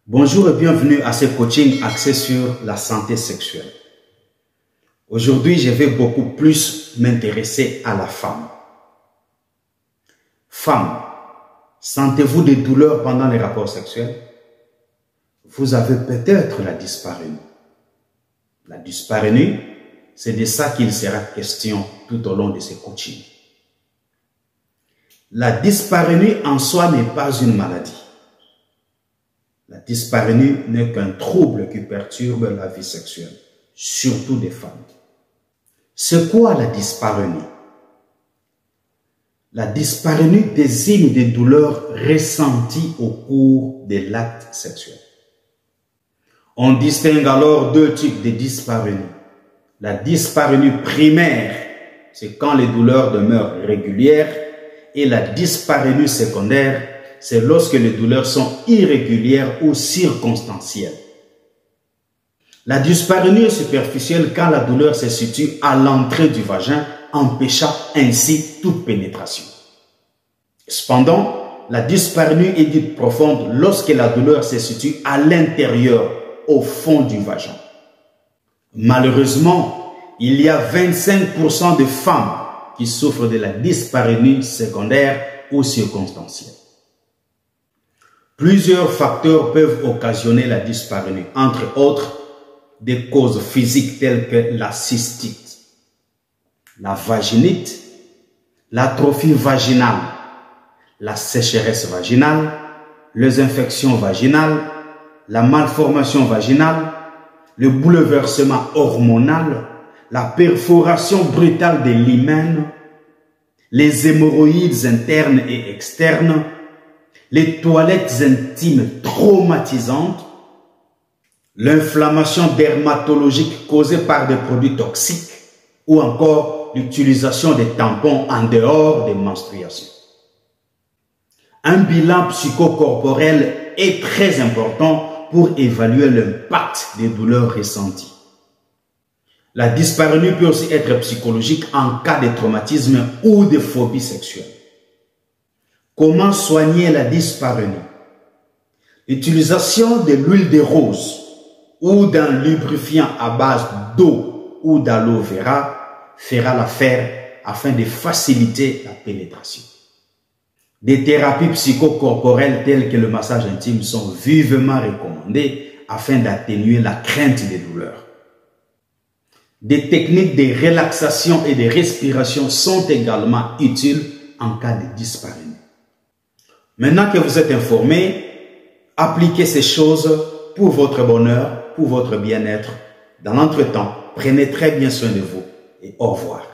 Bonjour et bienvenue à ce coaching axé sur la santé sexuelle. Aujourd'hui, je vais beaucoup plus m'intéresser à la femme. Femme, sentez-vous des douleurs pendant les rapports sexuels? Vous avez peut-être la dyspareunie. La dyspareunie, c'est de ça qu'il sera question tout au long de ce coaching. La dyspareunie en soi n'est pas une maladie. La dyspareunie n'est qu'un trouble qui perturbe la vie sexuelle, surtout des femmes. C'est quoi la dyspareunie? La dyspareunie désigne des douleurs ressenties au cours de l'acte sexuel. On distingue alors deux types de dyspareunie. La dyspareunie primaire, c'est quand les douleurs demeurent régulières, et la dyspareunie secondaire, c'est lorsque les douleurs sont irrégulières ou circonstancielles. La dyspareunie est superficielle quand la douleur se situe à l'entrée du vagin, empêchant ainsi toute pénétration. Cependant, la dyspareunie est dite profonde lorsque la douleur se situe à l'intérieur, au fond du vagin. Malheureusement, il y a 25% de femmes qui souffrent de la dyspareunie secondaire ou circonstancielle. Plusieurs facteurs peuvent occasionner la dyspareunie, entre autres des causes physiques telles que la cystite, la vaginite, l'atrophie vaginale, la sécheresse vaginale, les infections vaginales, la malformation vaginale, le bouleversement hormonal, la perforation brutale de l'hymen, les hémorroïdes internes et externes, les toilettes intimes traumatisantes, l'inflammation dermatologique causée par des produits toxiques ou encore l'utilisation des tampons en dehors des menstruations. Un bilan psychocorporel est très important pour évaluer l'impact des douleurs ressenties. La dyspareunie peut aussi être psychologique en cas de traumatisme ou de phobie sexuelle. Comment soigner la dyspareunie? L'utilisation de l'huile de rose ou d'un lubrifiant à base d'eau ou d'aloe vera fera l'affaire afin de faciliter la pénétration. Des thérapies psychocorporelles telles que le massage intime sont vivement recommandées afin d'atténuer la crainte des douleurs. Des techniques de relaxation et de respiration sont également utiles en cas de dyspareunie. Maintenant que vous êtes informé, appliquez ces choses pour votre bonheur, pour votre bien-être. Dans l'entretemps, prenez très bien soin de vous et au revoir.